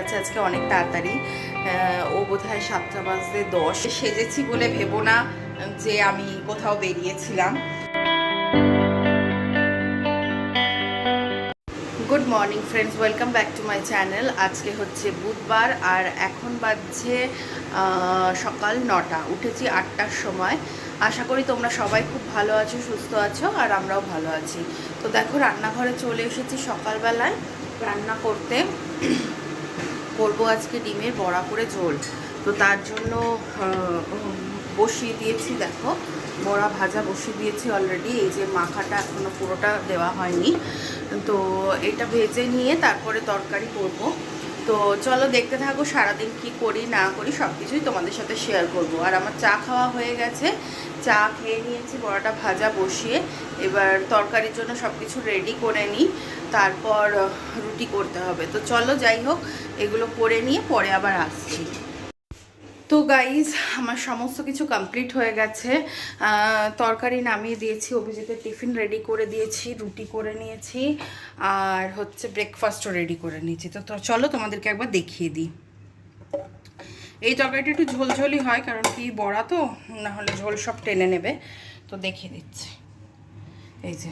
গেছে আজকে অনেক তাড়াতাড়ি। ও বোধহয় 7টা বাজতে 10 সেজেছি বলে ভেবো না যে আমি কোথাও বেরিয়েছিলাম। Good morning friends, welcome back to my channel. আজকে হচ্ছে বুধবার আর এখন বাজছে সকাল 9টা। উঠেছি 8টার সময়। আশা করি তোমরা সবাই খুব ভালো আছো, সুস্থ আছো, আর আমরাও ভালো আছি। তো দেখো রান্নাঘরে চলে এসেছি সকালবেলায় রান্না করতে। করবো আজকে ডিমের বড়া করে ঝোল। তো তার জন্য বসিয়ে দিয়েছি, দেখো বড়া ভাজা বসিয়ে দিয়েছি অলরেডি। এই যে মাখাটা এখনও পুরোটা দেওয়া হয়নি, তো এটা ভেজে নিয়ে তারপরে তরকারি করব। তো চলো দেখতে থাকো, সারাদিন কি করি না করি সব কিছুই তোমাদের সাথে শেয়ার করব। আর আমার চা খাওয়া হয়ে গেছে, চা খেয়ে নিয়েছি, বড়াটা ভাজা বসিয়ে এবার তরকারির জন্য সব কিছু রেডি করে নিই, তারপর রুটি করতে হবে। তো চলো যাই হোক, এগুলো করে নিয়ে পরে আবার আসছি। তো গাইজ আমার সমস্ত কিছু কমপ্লিট হয়ে গেছে। তরকারি নামিয়ে দিয়েছি, অভিজিতের টিফিন রেডি করে দিয়েছি, রুটি করে নিয়েছি, আর হচ্ছে ব্রেকফাস্টও রেডি করে নিয়েছি। তো চলো তোমাদেরকে একবার দেখিয়ে দিই। এই তরকারিটা একটু ঝোলঝোলই হয়, কারণ কি বড়া তো, নাহলে ঝোল সব টেনে নেবে। তো দেখিয়ে দিচ্ছি, এই যে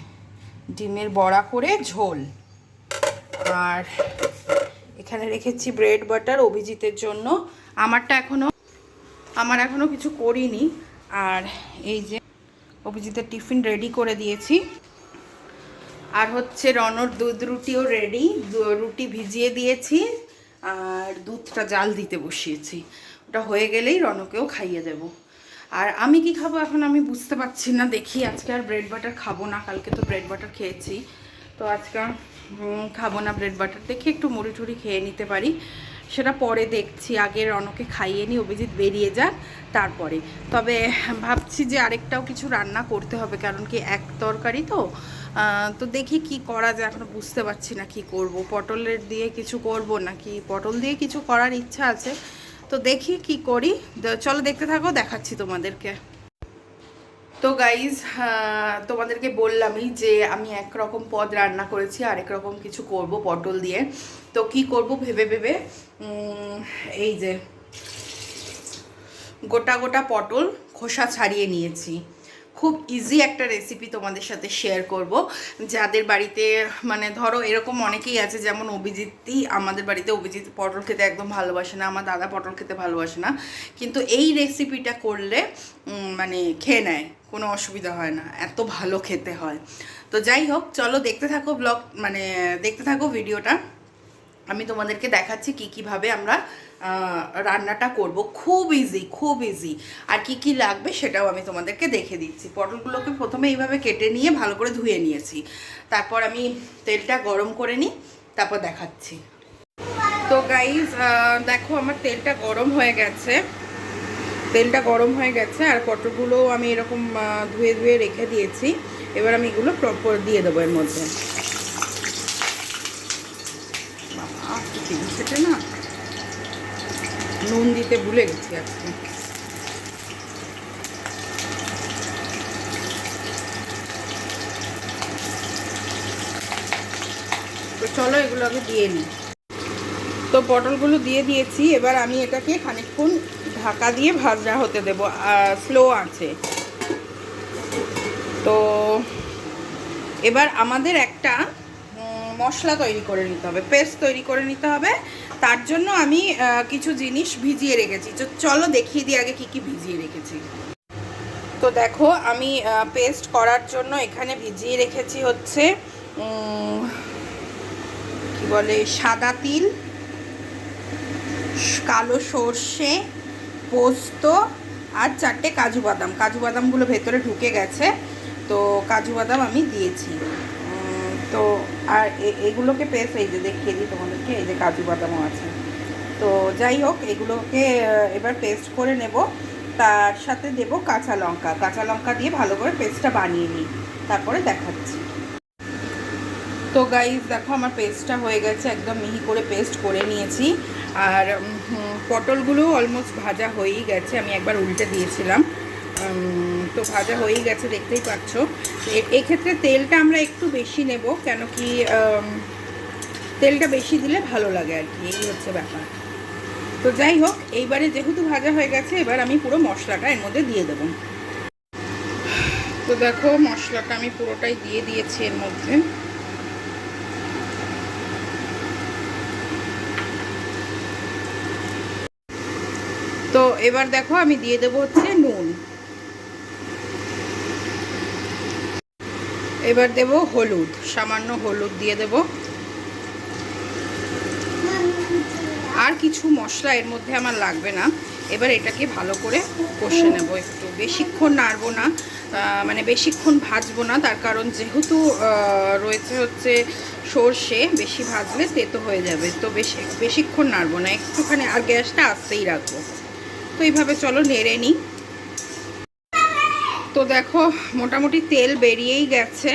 ডিমের বড়া করে ঝোল। আর এখানে রেখেছি ব্রেড বাটার অভিজিতের জন্য। আমার এখনও কিছু করিনি। আর এই যে অভিজিতের টিফিন রেডি করে দিয়েছি। আর হচ্ছে রনর দুধ রুটিও রেডি, রুটি ভিজিয়ে দিয়েছি আর দুধটা জাল দিতে বসিয়েছি। ওটা হয়ে গেলেই রনকেও খাইয়ে দেব। আর আমি কি খাবো এখন আমি বুঝতে পারছি না। দেখি আজকে আর ব্রেড বাটার খাবো না, কালকে তো ব্রেড বাটার খেয়েছি, তো আজকে খাবো না ব্রেড বাটার। দেখি একটু মুড়ি টুড়ি খেয়ে নিতে পারি, সেটা পরে দেখছি। আগে রনকে খাইয়ে নিই, অভিজিৎ বেরিয়ে যাক তারপরে। তবে ভাবছি যে আরেকটাও কিছু রান্না করতে হবে, কারণ কি এক তরকারি তো। তো দেখি কি করা যায়, এখনো বুঝতে পারছি না কি করব। পটলের দিয়ে কিছু করব নাকি পটল দিয়ে কিছু করার ইচ্ছা আছে, তো দেখি কি করি। চলো দেখতে থাকো, দেখাচ্ছি তোমাদেরকে। তো গাইজ তোমাদেরকে বললামই যে আমি একরকম পদ রান্না করেছি, আরেক রকম কিছু করব পটল দিয়ে। তো কি করব ভেবে ভেবে এই যে গোটা গোটা পটল খোসা ছাড়িয়ে নিয়েছি। খুব ইজি একটা রেসিপি তোমাদের সাথে শেয়ার করব, যাদের বাড়িতে মানে ধরো এরকম অনেকেই আছে, যেমন অভিজিৎই। আমাদের বাড়িতে অভিজিৎ পটল খেতে একদম ভালোবাসে না, আমার দাদা পটল খেতে ভালোবাসে না, কিন্তু এই রেসিপিটা করলে মানে খেয়ে নেয়, কোনো অসুবিধা হয় না, এত ভালো খেতে হয়। তো যাই হোক, চলো দেখতে থাকো ব্লগ, মানে দেখতে থাকো ভিডিওটা। আমি তোমাদেরকে দেখাচ্ছি কীভাবে আমরা রান্নাটা করব। খুব ইজি, খুব ইজি। আর কি কি লাগবে সেটাও আমি তোমাদেরকে দেখে দিচ্ছি। পটলগুলোকে প্রথমে এইভাবে কেটে নিয়ে ভালো করে ধুয়ে নিয়েছি, তারপর আমি তেলটা গরম করে নিই, তারপর দেখাচ্ছি। তো গাইজ দেখো আমার তেলটা গরম হয়ে গেছে, আর পটলগুলোও আমি এরকম ধুয়ে ধুয়ে রেখে দিয়েছি। এবার আমি এগুলো প্রপার দিয়ে দেবো এর মধ্যে। সেটা না, নুন দিতে ভুলে গেছি আজকে। তো চলো এগুলো আগে দিয়ে নিই। তো পটলগুলো দিয়ে দিয়েছি, এবার আমি এটাকে খানিকক্ষণ ঢাকা দিয়ে ভাজা হতে দেব স্লো আঁচে। তো এবার আমাদের একটা মশলা তৈরি করে নিতে হবে, পেস্ট তৈরি করে নিতে হবে। তার জন্য আমি কিছু জিনিস ভিজিয়ে রেখেছি। তো চলো দেখিয়ে দিই আগে কি কি ভিজিয়ে রেখেছি। তো দেখো আমি পেস্ট করার জন্য এখানে ভিজিয়ে রেখেছি হচ্ছে কি বলে, সাদা তিল, কালো সর্ষে, পোস্ত, আর 4টে কাজু বাদাম। কাজু বাদামগুলো ভেতরে ঢুকে গেছে, তো কাজু বাদাম আমি দিয়েছি। তো আর এগুলোকে পেস্ট, এই যে দেখিয়ে দিই তোমাদেরকে, এই যে কাজু বাদামও আছে। তো যাই হোক, এগুলোকে এবার পেস্ট করে নেব। তার সাথে দেব কাঁচা লঙ্কা দিয়ে ভালো করে পেস্টটা বানিয়ে নিই, তারপরে দেখাচ্ছি। তো গাইজ দেখো আমার পেস্টটা হয়ে গেছে, একদম মিহি করে পেস্ট করে নিয়েছি। আর পটলগুলো অলমোস্ট ভাজা হয়েই গেছে, আমি একবার উল্টে দিয়েছিলাম, তো ভাজা হয়েই গেছে, দেখতেই পাচ্ছ। এক্ষেত্রে তেলটা আমরা একটু বেশি নেব, কেন কি তেলটা বেশি দিলে ভালো লাগে আর কি, এই হচ্ছে ব্যাপার। তো যাই হোক, এইবারে যেহেতু ভাজা হয়ে গেছে, এবার আমি পুরো মশলাটা এর মধ্যে দিয়ে দেবো। তো দেখো মশলাটা আমি পুরোটাই দিয়ে দিয়েছি এর মধ্যে। তো এবার দেখো আমি দিয়ে দেবো হচ্ছে নুন, এবার দেব হলুদ, সামান্য হলুদ দিয়ে দেব। আর কিছু মশলা এর মধ্যে আমার লাগবে না। এবার এটাকে ভালো করে কষে নেব, একটু বেশিক্ষণ নাড়বো না, মানে বেশিক্ষণ ভাজবো না, তার কারণ যেহেতু রয়েছে হচ্ছে সর্ষে, বেশি ভাজলে তেতো হয়ে যাবে। তো বেশিক্ষণ নাড়বো না, একটুখানি, আর গ্যাসটা আস্তেই রাখবো। তো এইভাবে চলো নেড়ে নিই। তো দেখো মোটামুটি তেল বেরিয়েই গেছে,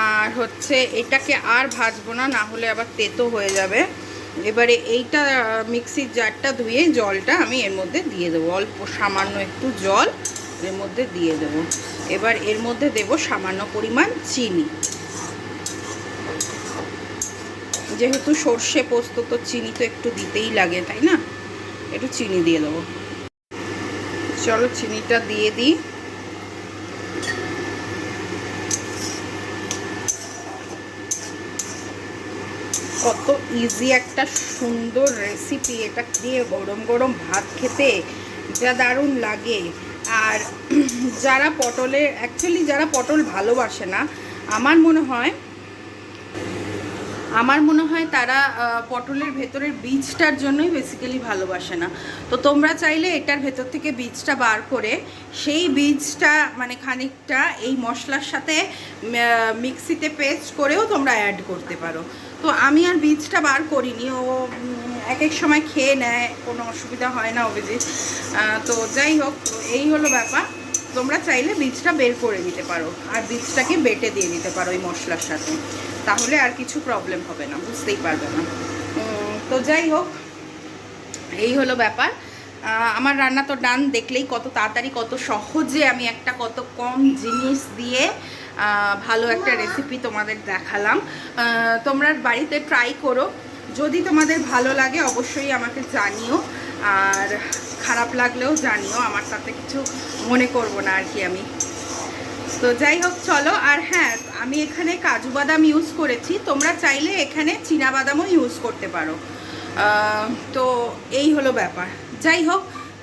আর হচ্ছে এটাকে আর ভাজবো না, না হলে আবার তেতো হয়ে যাবে। এবারে এইটা মিক্সির জারটা ধুয়ে জলটা আমি এর মধ্যে দিয়ে দেবো, অল্প সামান্য একটু জল এর মধ্যে দিয়ে দেবো। এবার এর মধ্যে দেব সামান্য পরিমাণ চিনি, যেহেতু সর্ষে পোস্ত তো চিনি তো একটু দিতেই লাগে, তাই না? একটু চিনি দিয়ে দেবো। চলো চিনিটা দিয়ে দিই। কত ইজি একটা সুন্দর রেসিপি, এটা দিয়ে গরম গরম ভাত খেতে যা দারুণ লাগে। আর যারা যারা পটল ভালোবাসে না, আমার মনে হয় তারা পটলের ভেতরের বীজটার জন্যই বেসিক্যালি ভালোবাসে না। তো তোমরা চাইলে এটার ভেতর থেকে বীজটা বার করে সেই বীজটা মানে খানিকটা এই মশলার সাথে মিক্সিতে পেস্ট করেও তোমরা অ্যাড করতে পারো। তো আমি আর বীজটা বার করিনি, ও এক এক সময় খেয়ে নেয়, কোনো অসুবিধা হয় না অভিজিৎ। তো যাই হোক, এই হলো ব্যাপার। তোমরা চাইলে বীজটা বের করে দিতে পারো, আর বীজটাকে বেটে দিয়ে দিতে পারো এই মশলার সাথে, তাহলে আর কিছু প্রবলেম হবে না, বুঝতেই পারবে না। তো যাই হোক, এই হলো ব্যাপার। আমার রান্না তো ডান, দেখলেই কত তাড়াতাড়ি কত সহজে আমি একটা কত কম জিনিস দিয়ে ভালো একটা রেসিপি তোমাদের দেখালাম। তোমরা বাড়িতে ট্রাই করো, যদি তোমাদের ভালো লাগে অবশ্যই আমাকে জানিও, আর খারাপ লাগলেও জানিও, আমার তাতে কিছু মনে করব না আর কি আমি। তো যাই হোক চলো। আর হ্যাঁ, আমি এখানে কাজু বাদাম ইউজ করেছি, তোমরা চাইলে এখানে চীনা বাদামও ইউজ করতে পারো। তো এই হলো ব্যাপার। যাই হোক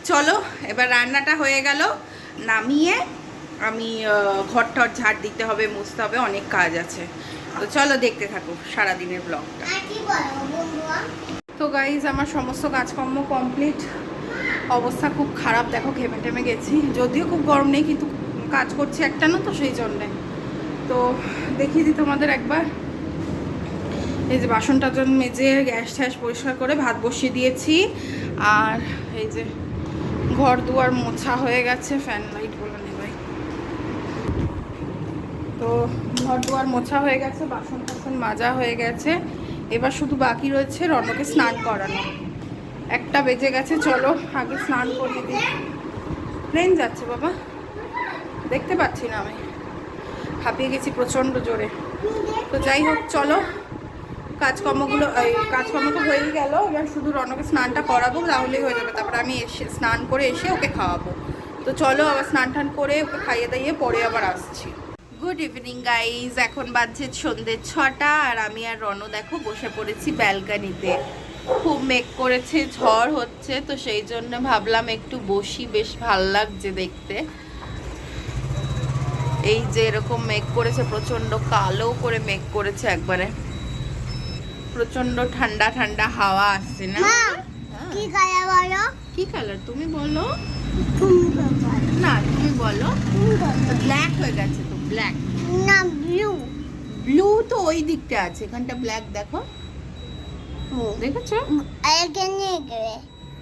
চলো, এবার রান্নাটা হয়ে গেল, নামিয়ে আমি ঘর টর ঝাড় দিতে হবে, মুছতে হবে, অনেক কাজ আছে। তো চলো দেখতে থাকো সারাদিনের ব্লগটা। তো গাইজ আমার সমস্ত কাজকর্ম কমপ্লিট, অবস্থা খুব খারাপ, দেখো ঘেমে টেমে গেছি, যদিও খুব গরম নেই কিন্তু কাজ করছি একটা না, তো সেই জন্যে। তো দেখিয়ে দিই তোমাদের একবার, এই যে বাসন টাসন মেজে গ্যাস ট্যাস পরিষ্কার করে ভাত বসিয়ে দিয়েছি, আর এই যে ঘর দুয়ার মোছা হয়ে গেছে, ফ্যান লাইট বলে নেই ভাই। তো ঘর দুয়ার মোছা হয়ে গেছে, বাসন টাসন মাজা হয়ে গেছে, এবার শুধু বাকি রয়েছে রনকে স্নান করানো। 1টা বেজে গেছে, চলো আগে স্নান করিয়ে দিই। ট্রেন যাচ্ছে বাবা, দেখতে পাচ্ছি না, আমি হাঁপিয়ে গেছি প্রচণ্ড জোরে। তো যাই হোক চলো, কাজকর্ম তো হয়েই গেল, এবার শুধু রনকে স্নানটা করাবো, তাহলেই হয়ে যাবে। তারপরে আমি স্নান করে এসে ওকে খাওয়াবো। তো চলো আবার স্নান টান করে ওকে খাইয়ে দাইয়ে পরে আবার আসছি। গুড ইভিনিং গাইজ, এখন বাজছে সন্ধ্যে 6টা, আর আমি আর রন দেখো বসে পড়েছি ব্যালকানিতে। খুব মেঘ করেছে, ঝড় হচ্ছে, তো সেই জন্য ভাবলাম একটু বসি, বেশ ভাল লাগছে দেখতে। এই যে এরকম মেঘ করেছে, প্রচন্ড কালো করে মেঘ করেছে একবারে, প্রচন্ড ঠান্ডা ঠান্ডা হাওয়া আসছে না? কি কালার বলো? কি কালার তুমি বলো না, তুমি বলো। ব্ল্যাক হয়ে গেছে তো, ব্ল্যাক না ব্লু। ব্লু তো ওই দিকটা আছে, এখানটা ব্ল্যাক দেখো, দেখেছো? এখানে গ্রে।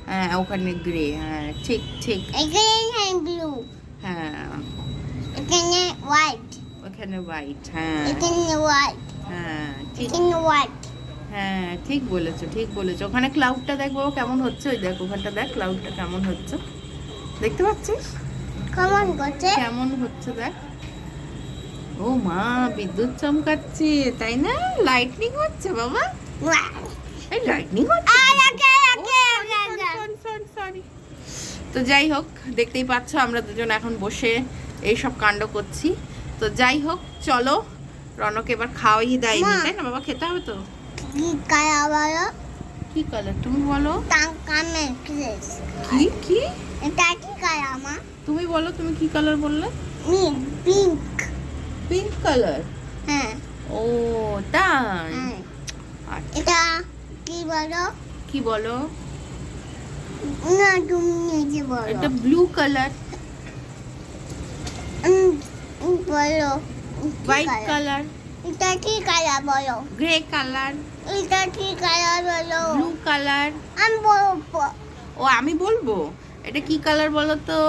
হ্যাঁ ওখানে গ্রে, হ্যাঁ ঠিক ঠিক। এখানে ব্লু। হ্যাঁ এখানে হোয়াইট। ওখানে হোয়াইট, হ্যাঁ এখানে হোয়াইট। হ্যাঁ ঠিক, এখানে হোয়াইট। হ্যাঁ ঠিক বলেছো, ঠিক বলেছো। ওখানে ক্লাউডটা দেখবো কেমন হচ্ছে, ওই দেখ ওখানটা দেখ ক্লাউডটা কেমন হচ্ছে, দেখতে পাচ্ছিস কেমন করছে? কেমন হচ্ছে দেখ। ও মা, বিদ্যুৎ চমকাচ্ছে তাই না, লাইটনিং হচ্ছে বাবা। এই লাইটনিং সরি। তো যাই হোক, দেখতেই পাচ্ছ আমরা দুজন এখন বসে এই সব কাণ্ড করছি। তো যাই হোক, চলো রনকে এবার খাওয়াই দেয়নি, তাই না বাবা? খেতে হবে তো। কি কালার বলো? কি কালার তুমি বলো? কামের ক্রেস। কি কি? এটা কি কালার মা? তুমি বলো, তুমি কি কালার বললে? পিঙ্ক। Pink colour. হ্যাঁ। ও তাই। হ্যাঁ। আচ্ছা, এটা কি বলো? কি বলো? না তুমি নিজে বলো। এটা ব্লু কালার। বলো। White colour. এটা কি কালার বলো? Grey colour. এটা কি কালার বলো? Blue colour. আমি বলবো। ও আমি বলবো? এটা কি কালার বলো তো?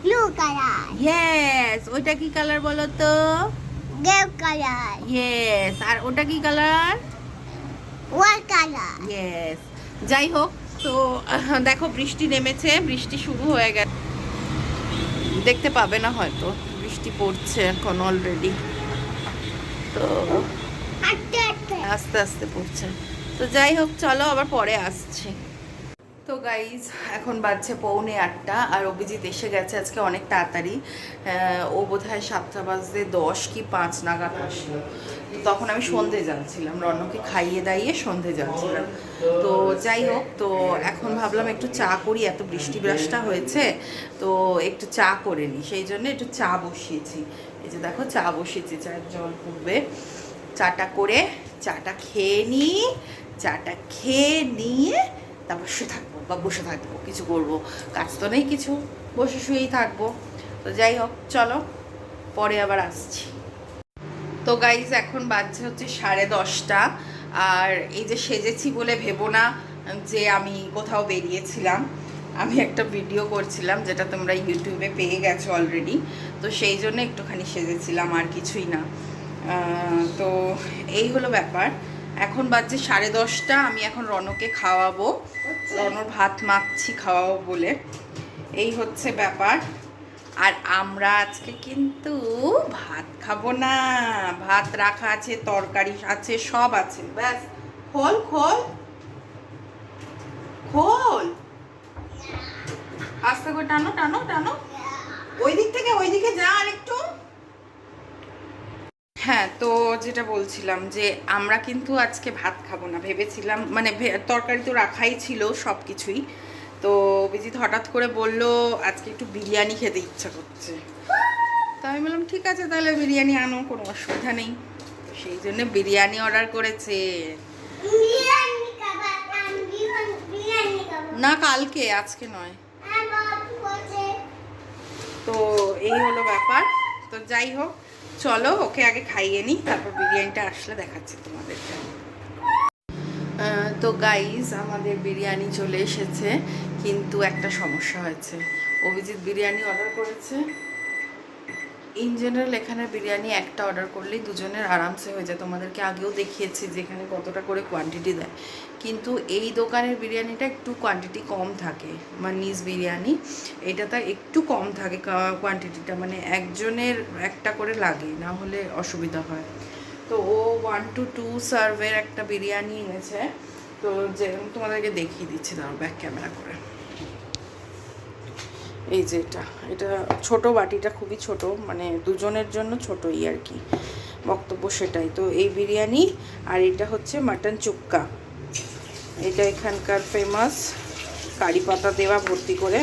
Blue colour. ইয়েস। ওইটা কি কালার বলো তো? Grey colour. ইয়েস। আর ওটা কি কালার? White colour. ইয়েস। যাই হোক, তো দেখো বৃষ্টি নেমেছে, বৃষ্টি শুরু হয়ে গেছে। দেখতে পাবে না হয়তো, বৃষ্টি পড়ছে এখন অলরেডি। তো আস্তে আস্তে পড়ছে। তো যাই হোক, চলো আবার পরে আসছি। তো গাইজ এখন বাজছে 7:45 আর অভিজিৎ এসে গেছে আজকে অনেক তাড়াতাড়ি। ও বোধহয় 7:10 কি 5 নাগাদ আসলো। তো তখন আমি সন্ধে যাচ্ছিলাম, রনকে খাইয়ে দাইয়ে সন্ধে যাচ্ছিলাম। তো যাই হোক, তো এখন ভাবলাম একটু চা করি, এত বৃষ্টি ব্রাশটা হয়েছে, তো একটু চা করে নিই। সেই জন্য একটু চা বসিয়েছি। এই যে দেখো চা বসিয়েছি, চায়ের জল ফুটবে। চাটা করে চাটা খেয়ে নিই, চাটা খেয়ে নিয়ে তারপর শুয়ে থাকবো বা বসে থাকবো, কিছু করবো, কাজ তো নেই কিছু, বসে শুয়েই থাকবো। তো যাই হোক, চলো পরে আবার আসছি। তো গাইজ এখন বাজছে হচ্ছে 10:30 আর এই যে সেজেছি বলে ভেবো না যে আমি কোথাও বেরিয়েছিলাম। আমি একটা ভিডিও করছিলাম যেটা তোমরা ইউটিউবে পেয়ে গেছো অলরেডি, তো সেই জন্য একটুখানি সেজেছিলাম, আর কিছুই না। তো এই হলো ব্যাপার। এখন বাজছে 10:30, আমি এখন রনকে খাওয়াবো, রনর ভাত মাখছি খাওয়াবো বলে, এই হচ্ছে ব্যাপার। আর আমরা আজকে কিন্তু ভাত খাবো না, ভাত রাখা আছে, তরকারি আছে, সব আছে। ব্যাস খোল খোল খোল, আস্তে করে টানো টানো টানো, ওই দিক থেকে ওই দিকে যা আর একটু। হ্যাঁ, তো যেটা বলছিলাম যে আমরা কিন্তু আজকে ভাত খাবো না ভেবেছিলাম, মানে তরকারি তো রাখাই ছিল সব কিছুই। তো অভিজিৎ হঠাৎ করে বলল আজকে একটু বিরিয়ানি খেতে ইচ্ছা করছে। তো আমি বললাম ঠিক আছে, তাহলে বিরিয়ানি আনো, কোনো অসুবিধা নেই। তো সেই জন্য বিরিয়ানি অর্ডার করেছে। না কালকে, আজকে নয়। তো এই হলো ব্যাপার। তো যাই হোক, চলো ওকে আগে খাইয়ে নিই, তারপর বিরিয়ানিটা আসলে দেখাচ্ছি তোমাদেরকে। তো গাইজ আমাদের বিরিয়ানি চলে এসেছে, কিন্তু একটা সমস্যা হয়েছে। অভিজিৎ বিরিয়ানি অর্ডার করেছে। ইন জেনারেল এখানে বিরিয়ানি একটা অর্ডার করলেই দুজনের আরামসে হয়ে যায়, তোমাদেরকে আগেও দেখিয়েছি যে এখানে কতটা করে কোয়ান্টিটি দেয়। কিন্তু এই দোকানের বিরিয়ানিটা একটু কোয়ান্টিটি কম থাকে, মানিস বিরিয়ানি এটাতে একটু কম থাকে কোয়ান্টিটিটা, মানে একজনের একটা করে লাগে, না হলে অসুবিধা হয়। তো ও 1 to 2 সার্ভের একটা বিরিয়ানি এনেছে। তো যেরকম তোমাদেরকে দেখিয়ে দিচ্ছি, দাঁড়াও ব্যাক ক্যামেরা করে। এই যে এটা ছোট বাটিটা, খুবই ছোট, মানে দুজনের জন্য ছোটই আর কি, বক্তব্য সেটাই। তো এই বিরিয়ানি, আর এটা হচ্ছে মাটন চুক্কা, এটা এখানকার ফেমাস, কারি পাতা দেওয়া ভর্তি করে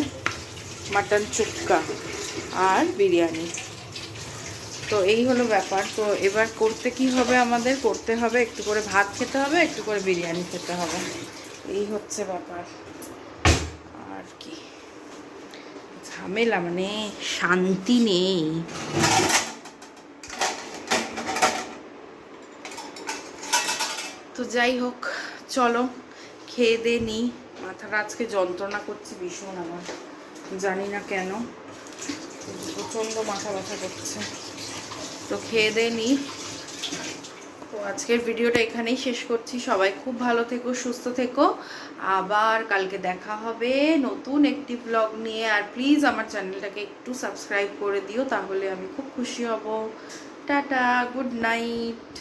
মাটন চুক্কা আর বিরিয়ানি। তো এই হলো ব্যাপার। তো এবার করতে কি হবে, আমাদের করতে হবে একটু করে ভাত খেতে হবে, একটু করে বিরিয়ানি খেতে হবে, এই হচ্ছে ব্যাপার। আর কি ঝামেলা, মানে শান্তি নেই। তো যাই হোক, চলো খেয়ে দে নিই। মাথাটা আজকে যন্ত্রণা করছে ভীষণ, আমার জানি না কেন, প্রচণ্ড মাথা ব্যথা করছে। তো খেয়ে দে নিই। তো আজকের ভিডিওটা এখানেই শেষ করছি। সবাই খুব ভালো থেকো, সুস্থ থেকো। আবার কালকে দেখা হবে নতুন একটি ব্লগ নিয়ে। আর প্লিজ আমার চ্যানেলটাকে একটু সাবস্ক্রাইব করে দিও, তাহলে আমি খুব খুশি হব। Tata, good night.